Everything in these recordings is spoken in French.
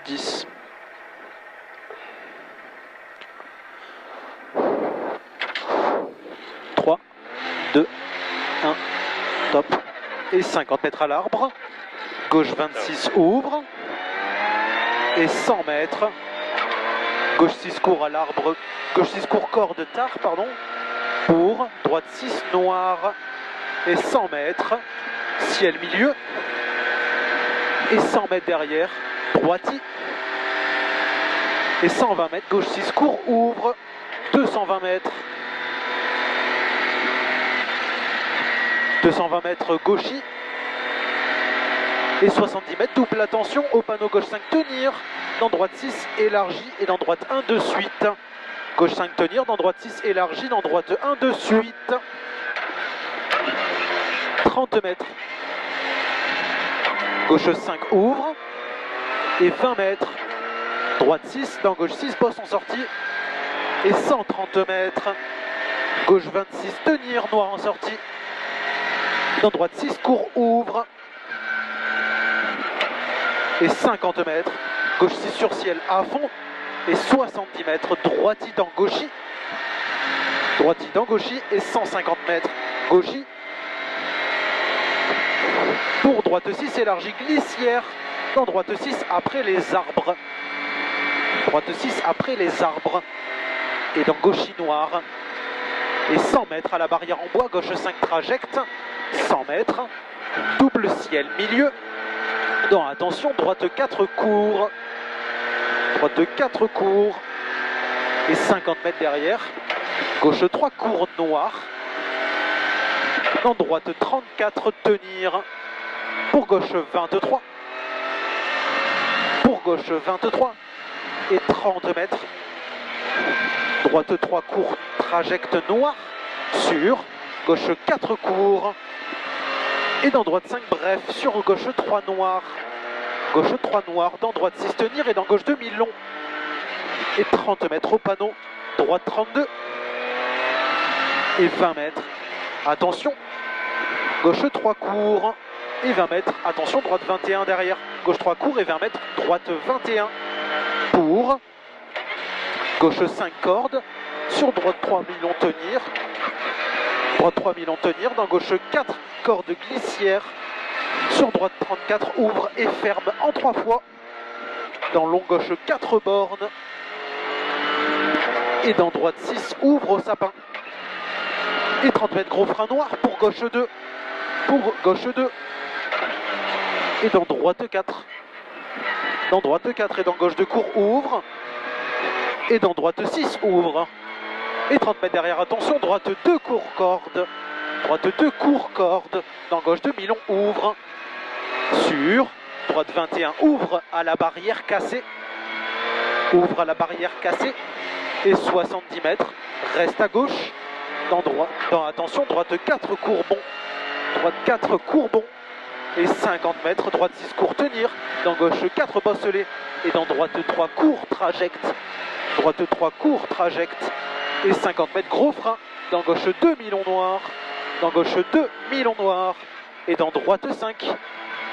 10. Trois, 2, 1, top. Et 50 mètres à l'arbre. Gauche 26 ouvre. Et 100 mètres. Gauche 6 court à l'arbre. Gauche 6 court corde tard, pardon. Pour droite 6 noir. Et 100 mètres. Ciel milieu. Et 100 mètres derrière. Droiti. Et 120 mètres. Gauche 6 court ouvre. 220 mètres. 220 mètres gauchis. Et 70 mètres double attention au panneau gauche 5 tenir. Dans droite 6 élargie et dans droite 1 de suite. Gauche 5 tenir, dans droite 6 élargie, dans droite 1 de suite. 30 mètres. Gauche 5 ouvre. Et 20 mètres. Droite 6, dans gauche 6 bosse en sortie. Et 130 mètres. Gauche 26 tenir, noir en sortie. Dans droite 6 court ouvre. Et 50 mètres. Gauche 6 sur ciel à fond. Et 70 mètres. Droiti dans gauchis. Droiti dans gauchis. Et 150 mètres. Gauchis. Pour droite 6 élargie glissière. Dans droite 6 après les arbres. Droite 6 après les arbres. Et dans gauchis noir. Et 100 mètres à la barrière en bois. Gauche 5 trajecte. 100 mètres. Double ciel milieu. Dans attention, droite 4 court. Droite 4 court. Et 50 mètres derrière. Gauche 3 court noir. Dans droite 34 tenir. Pour gauche 23. Pour gauche 23. Et 30 mètres. Droite 3 court trajecte noir. Sur gauche 4 court. Et dans droite 5 bref, sur gauche 3 noir. Gauche 3 noir, dans droite 6 tenir et dans gauche 2 mi-long. Et 30 mètres au panneau, droite 32. Et 20 mètres, attention. Gauche 3 court et 20 mètres, attention, droite 21 derrière. Gauche 3 court et 20 mètres, droite 21. Pour gauche 5 cordes, sur droite 3 mi-long tenir. Droite 3 mi-long tenir, dans gauche 4 corde glissière. Sur droite 34 ouvre et ferme en 3 fois. Dans long gauche 4 bornes. Et dans droite 6 ouvre au sapin. Et 30 mètres gros frein noir pour gauche 2. Pour gauche 2. Et dans droite 4. Dans droite 4 et dans gauche 2 court ouvre. Et dans droite 6 ouvre. Et 30 mètres derrière, attention, droite 2 court corde. Droite 2 court corde. Dans gauche 2 mi-long ouvre. Sur droite 21 ouvre à la barrière cassée. Ouvre à la barrière cassée. Et 70 mètres. Reste à gauche. Attention, droite 4 courbon. Droite 4 courbon. Et 50 mètres. Droite 6 court tenir. Dans gauche 4 bosselé. Et dans droite 3 court trajecte. Droite 3 court trajecte. Et 50 mètres gros frein. Dans gauche 2 mi-long noir. Dans gauche 2 mi-long noir. Et dans droite 5.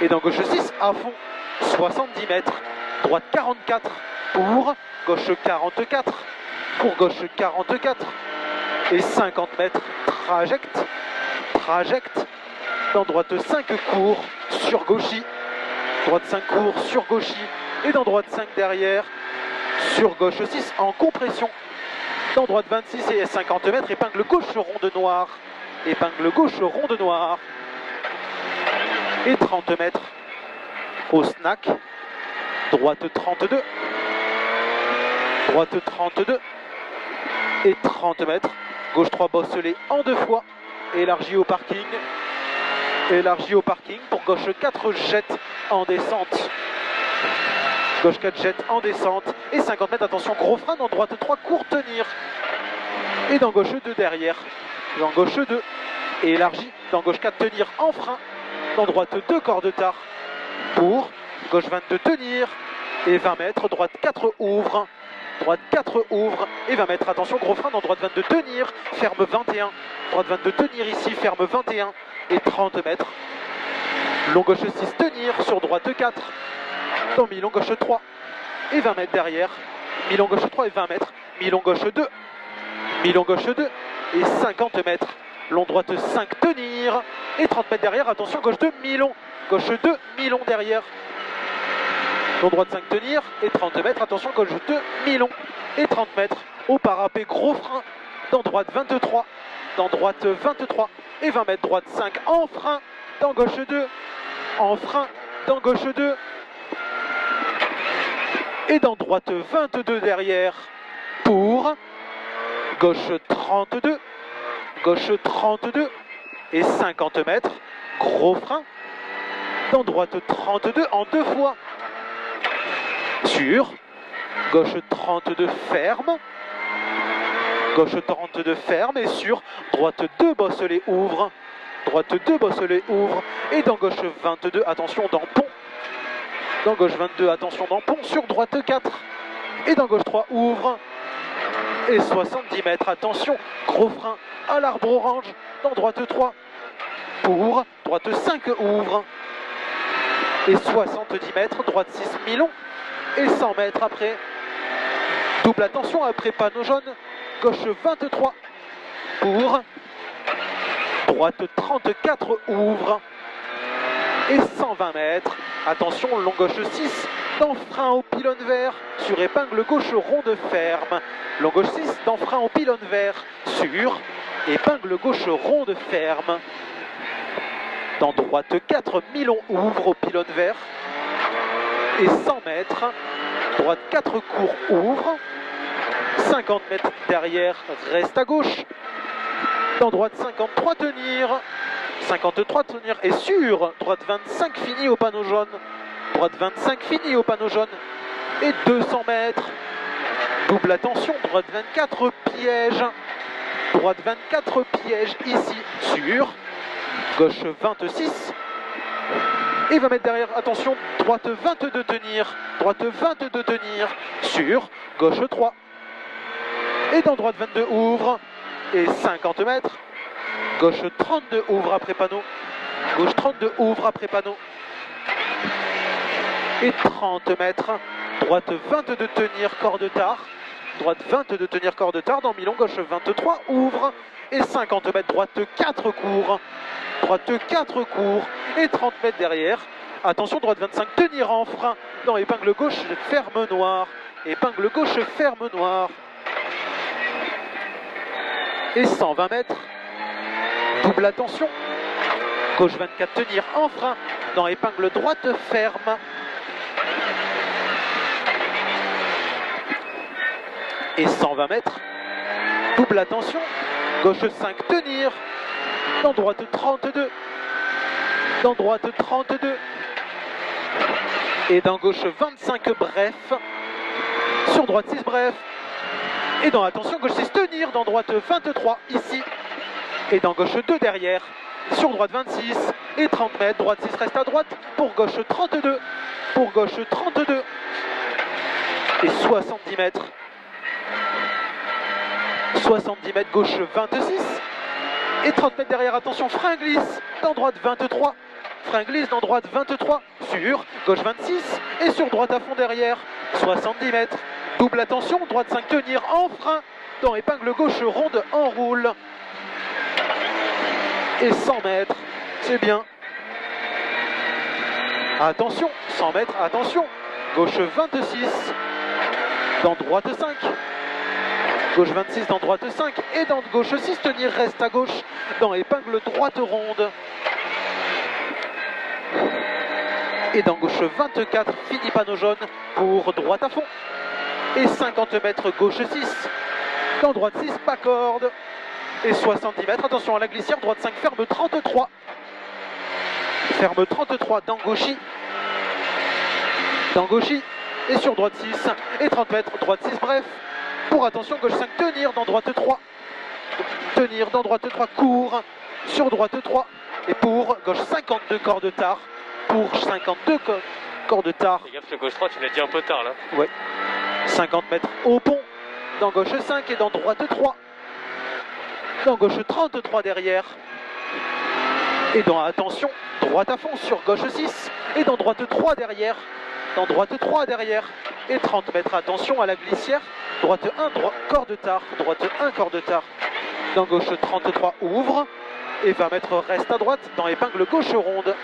Et dans gauche 6 à fond. 70 mètres. Droite 44. Pour gauche 44. Pour gauche 44. Et 50 mètres. Trajecte. Trajecte. Dans droite 5 court. Sur gauchis. Droite 5 court. Sur gauchis. Et dans droite 5 derrière. Sur gauche 6 en compression. Dans droite 26 et 50 mètres. Épingle gauche ronde noire. Épingle gauche ronde noire. Et 30 mètres au snack. Droite 32. Droite 32. Et 30 mètres. Gauche 3 bosselé en 2 fois. Élargi au parking. Élargi au parking. Pour gauche 4 jette en descente. Gauche 4 jette en descente. Et 50 mètres, attention, gros frein. Dans droite 3 court tenir. Et dans gauche 2 derrière. Dans gauche 2. Et élargi. Dans gauche 4 tenir en frein. Dans droite 2 corde tard. Pour gauche 22 tenir. Et 20 mètres. Droite 4 ouvre. Droite 4 ouvre. Et 20 mètres. Attention, gros frein. Dans droite 22 tenir. Ferme 21. Droite 22 tenir ici. Ferme 21. Et 30 mètres. Long gauche 6 tenir. Sur droite 4. Dans mi-long gauche 3. et 20 mètres derrière. Mi-long gauche 3 et 20 mètres. Mi-long gauche 2. Mi-long gauche 2 et 50 mètres. Long droite 5, tenir. Et 30 mètres derrière. Attention, gauche 2, mi-long. Gauche 2, mi-long derrière. Long droite 5, tenir. Et 30 mètres. Attention, gauche 2, mi-long. Et 30 mètres. Au parapet, gros frein. Dans droite 23. Dans droite 23. Et 20 mètres. Droite 5 en frein. Dans gauche 2. En frein. Dans gauche 2. Et dans droite 22 derrière. Pour gauche 32. Gauche 32 et 50 mètres, gros frein, dans droite 32 en 2 fois, sur gauche 32 ferme, gauche 32 ferme et sur droite 2 bosselet ouvre, droite 2 bosselet ouvre et dans gauche 22, attention dans pont, dans gauche 22, attention dans pont, sur droite 4 et dans gauche 3 ouvre et 70 mètres, attention, gros frein à l'arbre orange, dans droite 3, pour droite 5 ouvre, et 70 mètres, droite 6 mi-long, et 100 mètres après, double attention après panneau jaune, gauche 23, pour droite 34 ouvre, et 120 mètres, attention long gauche 6, dans frein au pylône vert, sur épingle gauche ronde ferme, long gauche 6, dans frein au pylône vert, sur épingle gauche ronde ferme. Dans droite 4, mi-long ouvre au pylône vert. Et 100 mètres. Droite 4 court ouvre. 50 mètres derrière, reste à gauche. Dans droite 53, tenir. 53, tenir. Et sur droite 25, fini au panneau jaune. Droite 25, fini au panneau jaune. Et 200 mètres. Double attention, droite 24, piège. Droite 24, piège ici, sur gauche 26 et 20 mètres derrière, attention, droite 22 tenir, droite 22 tenir, sur gauche 3 et dans droite 22 ouvre et 50 mètres, gauche 32 ouvre après panneau, gauche 32 ouvre après panneau et 30 mètres, droite 22 tenir, corps de tard, droite 22 tenir corps de tard, dans mi-long, gauche 23, ouvre, et 50 mètres, droite 4 court, droite 4 court, et 30 mètres derrière, attention, droite 25, tenir en frein, dans épingle gauche, ferme noir, épingle gauche, ferme noir, et 120 mètres, double attention, gauche 24, tenir en frein, dans épingle droite, ferme, et 120 mètres, double attention, gauche 5, tenir, dans droite 32, dans droite 32, et dans gauche 25, bref, sur droite 6, bref, et dans attention, gauche 6, tenir, dans droite 23, ici, et dans gauche 2 derrière, sur droite 26, et 30 mètres, droite 6 reste à droite, pour gauche 32, pour gauche 32, et 70 mètres, 70 mètres, gauche 26 et 30 mètres derrière, attention, frein glisse dans droite 23, frein glisse dans droite 23 sur gauche 26 et sur droite à fond derrière 70 mètres, double attention, droite 5 tenir en frein dans épingle gauche ronde en roule et 100 mètres, c'est bien, attention, 100 mètres, attention, gauche 26 dans droite 5, gauche 26 dans droite 5 et dans gauche 6, tenir reste à gauche dans épingle droite ronde. Et dans gauche 24, fini panneau jaune pour droite à fond. Et 50 mètres gauche 6, dans droite 6, pas corde. Et 70 mètres, attention à la glissière, droite 5, ferme 33. Ferme 33 dans gauchy. Dans gauchy. Et sur droite 6, et 30 mètres, droite 6, bref. Pour attention, gauche 5, tenir dans droite 3. Tenir dans droite 3, court. Sur droite 3. Et pour gauche 52, corps de tard. Pour 52, corps de tard. Fais gaffe, le gauche 3, tu l'as dit un peu tard là. Ouais. 50 mètres au pont. Dans gauche 5 et dans droite 3. Dans gauche 33 derrière. Et dans, attention, droite à fond sur gauche 6. Et dans droite 3 derrière. Dans droite 3 derrière. et 30 mètres. Attention à la glissière. Droite 1, corps de tard. Droite 1, corps de tard. Dans gauche 33, ouvre. Et 20 mètres reste à droite dans épingle gauche ronde.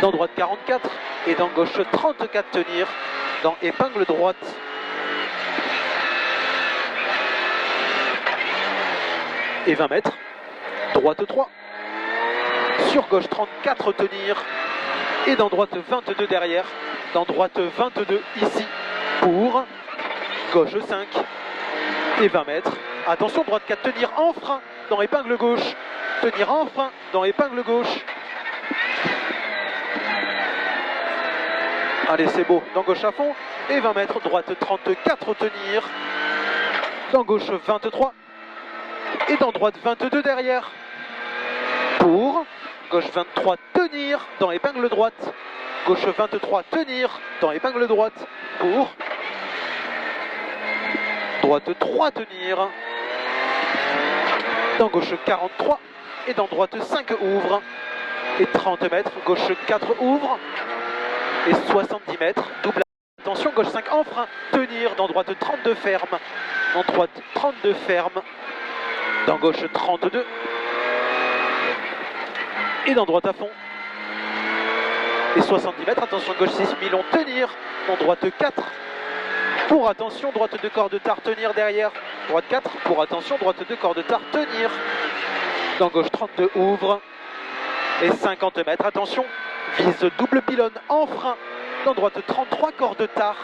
Dans droite 44 et dans gauche 34 tenir. Dans épingle droite. Et 20 mètres. Droite 3. Sur gauche 34 tenir. Et dans droite 22 derrière. Dans droite 22 ici. Pour gauche 5. Et 20 mètres. Attention, droite 4 tenir en frein. Dans épingle gauche. Tenir en frein. Dans épingle gauche. Allez, c'est beau. Dans gauche à fond. Et 20 mètres. Droite 34 tenir. Dans gauche 23. Et dans droite 22 derrière. Pour gauche 23 tenir dans épingle droite. Gauche 23 tenir dans épingle droite. Pour droite 3 tenir. Dans gauche 43 et dans droite 5 ouvre. Et 30 mètres. Gauche 4 ouvre. Et 70 mètres. Double. Attention, gauche 5 en frein. Tenir dans droite 32 ferme. Dans droite 32 ferme. Dans gauche 32 et dans droite à fond et 70 mètres, attention gauche 6 milon tenir, dans droite 4 pour attention droite 2 corps de tard tenir derrière, droite 4 pour attention droite 2 corps de tard tenir, dans gauche 32 ouvre et 50 mètres, attention vise double pylône en frein, dans droite 33 corps de tard,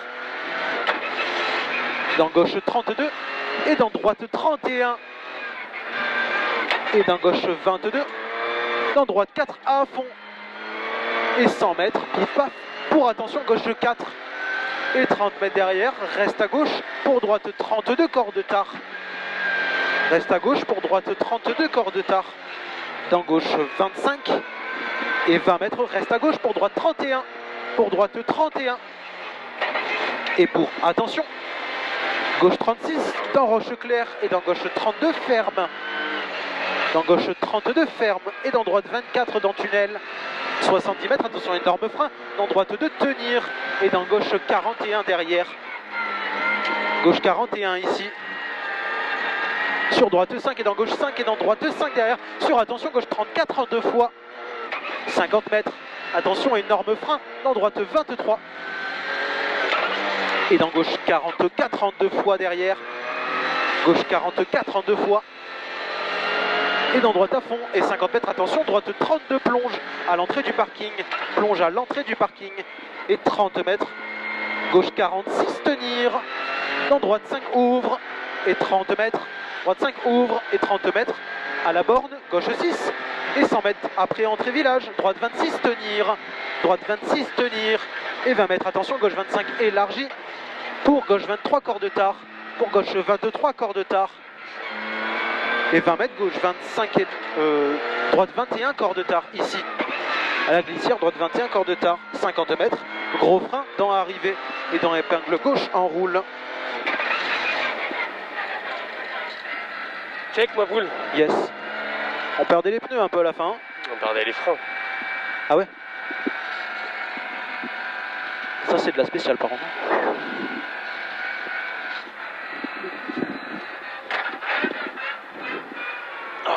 dans gauche 32 et dans droite 31 et dans gauche 22, dans droite 4 à fond, et 100 mètres, pif paf, pour attention gauche 4, et 30 mètres derrière, reste à gauche, pour droite 32 corps de tard, reste à gauche, pour droite 32 corps de tard, dans gauche 25, et 20 mètres, reste à gauche, pour droite 31, pour droite 31, et pour, attention, gauche 36, dans roche claire, et dans gauche 32 ferme, dans gauche 32 ferme et dans droite 24 dans tunnel, 70 mètres, attention énorme frein, dans droite 2 tenir et dans gauche 41 derrière, gauche 41 ici, sur droite 5 et dans gauche 5 et dans droite 5 derrière, sur attention gauche 34 en 2 fois, 50 mètres, attention énorme frein, dans droite 23 et dans gauche 44 en 2 fois derrière, gauche 44 en 2 fois, et dans droite à fond, et 50 mètres, attention, droite 32 plonge à l'entrée du parking, plonge à l'entrée du parking, et 30 mètres, gauche 46 tenir, dans droite 5 ouvre, et 30 mètres, droite 5 ouvre, et 30 mètres, à la borne, gauche 6, et 100 mètres, après entrée village, droite 26 tenir, droite 26 tenir, et 20 mètres, attention, gauche 25 élargi, pour gauche 23 corps de tard, pour gauche 23 corps de tard, et 20 mètres, gauche 25 et droite 21 corps de tard ici. À la glissière, droite 21 corps de tard, 50 mètres, gros frein dans arrivée et dans épingle gauche en roule. Check ma boule. Yes. On perdait les pneus un peu à la fin. On perdait les freins. Ah ouais. Ça c'est de la spéciale par contre. Oh.